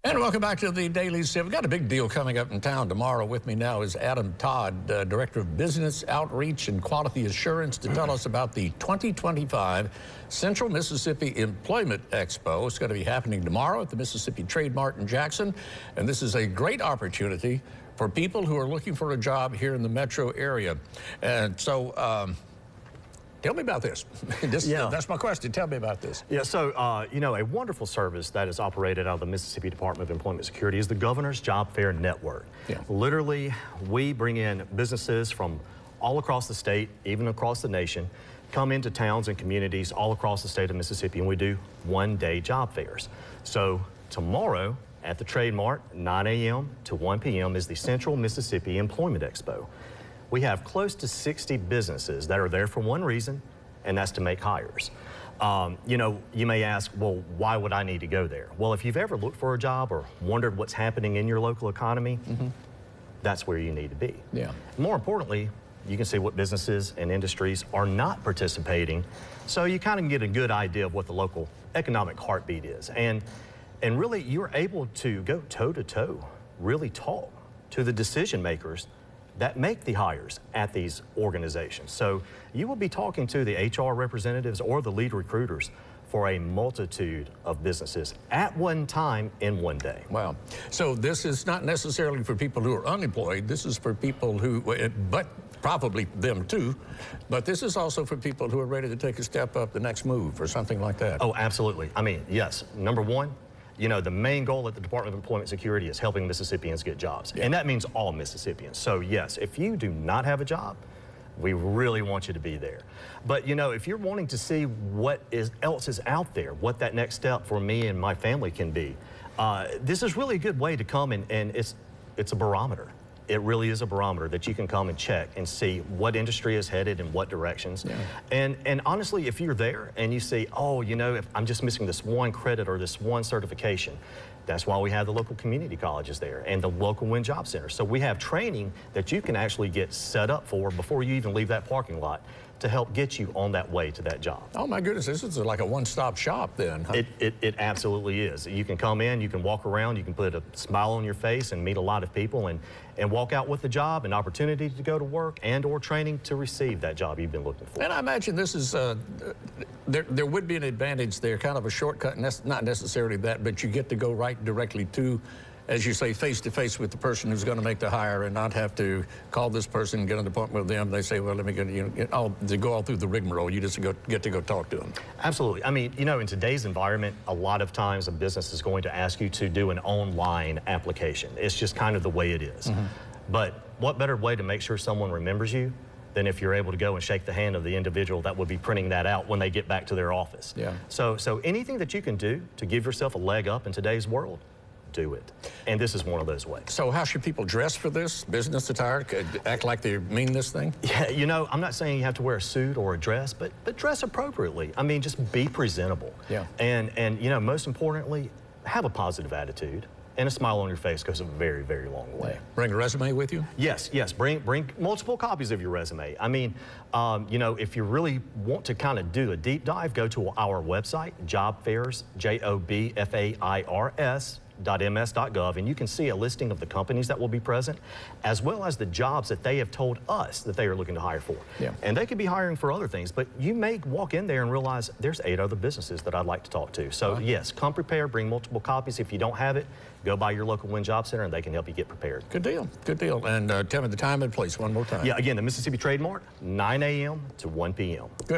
And welcome back to the Daily Sieve. We've got a big deal coming up in town tomorrow. With me now is Adam Todd, Director of Business Outreach and Quality Assurance, to tell us about the 2025 Central Mississippi Employment Expo. It's going to be happening tomorrow at the Mississippi Trade Mart in Jackson. And this is a great opportunity for people who are looking for a job here in the metro area. And so, tell me about this. That's my question. Tell me about this. Yeah, so, you know, a wonderful service that is operated out of the Mississippi Department of Employment Security is the Governor's Job Fair Network. Yeah. Literally, we bring in businesses from all across the state, even across the nation, come into towns and communities all across the state of Mississippi, and we do one-day job fairs. So tomorrow at the Trade Mart, 9 a.m. to 1 p.m. is the Central Mississippi Employment Expo. We have close to 60 businesses that are there for one reason, and that's to make hires. You know, you may ask, well, why would I need to go there? Well, if you've ever looked for a job or wondered what's happening in your local economy, that's where you need to be. Yeah. More importantly, you can see what businesses and industries are not participating, so you kind of get a good idea of what the local economic heartbeat is. And really, you're able to go toe-to-toe, really talk to the decision makers that make the hires at these organizations. So you will be talking to the HR representatives or the lead recruiters for a multitude of businesses at one time in one day. Wow. So this is not necessarily for people who are unemployed. This is for people who, but probably them too, but this is also for people who are ready to take a step up, the next move or something like that. Oh, absolutely. I mean, yes, number one, you know, the main goal at the Department of Employment Security is helping Mississippians get jobs. Yeah. And that means all Mississippians. So yes, if you do not have a job, we really want you to be there. But you know, if you're wanting to see what else is out there, what that next step for me and my family can be, this is really a good way to come and it's a barometer. It really is a barometer that you can come and check and see what industry is headed in what directions. Yeah. And honestly, if you're there and you see, oh, you know, if I'm just missing this one credit or this one certification, that's why we have the local community colleges there and the local Win Job Center. So we have training that you can actually get set up for before you even leave that parking lot to help get you on that way to that job. Oh my goodness, this is like a one-stop shop then, huh? It absolutely is. You can come in, you can walk around, you can put a smile on your face and meet a lot of people and walk out with a job, an opportunity to go to work and or training to receive that job you've been looking for. And I imagine this is, there would be an advantage there, kind of a shortcut, not necessarily that, but you get to go right directly to, as you say, face-to-face with the person who's going to make the hire and not have to call this person and get an appointment with them. They say, well, let me get, they go all through the rigmarole. You just get to go talk to them. Absolutely. I mean, you know, in today's environment, a lot of times a business is going to ask you to do an online application. It's just kind of the way it is. But what better way to make sure someone remembers you than if you're able to go and shake the hand of the individual that would be printing that out when they get back to their office. Yeah. So anything that you can do to give yourself a leg up in today's world, do it. And this is one of those ways. So how should people dress for this? Business attire? Act like they mean this thing? Yeah, you know, I'm not saying you have to wear a suit or a dress, but dress appropriately. I mean, just be presentable. Yeah. And you know, most importantly, have a positive attitude. And a smile on your face goes a very, very long way. Yeah. Bring a resume with you? Yes, yes. Bring multiple copies of your resume. I mean, you know, if you really want to kind of do a deep dive, go to our website, jobfairs, jobfairs.ms.gov, and you can see a listing of the companies that will be present, as well as the jobs that they have told us that they are looking to hire for. Yeah. And they could be hiring for other things, but you may walk in there and realize there's 8 other businesses that I'd like to talk to. So yes, come prepared, bring multiple copies. If you don't have it, go by your local Win Job Center and they can help you get prepared. Good deal, good deal. And tell me the time and place one more time. Yeah, again, the Mississippi Trade Mart, 9 a.m. to 1 p.m. Good.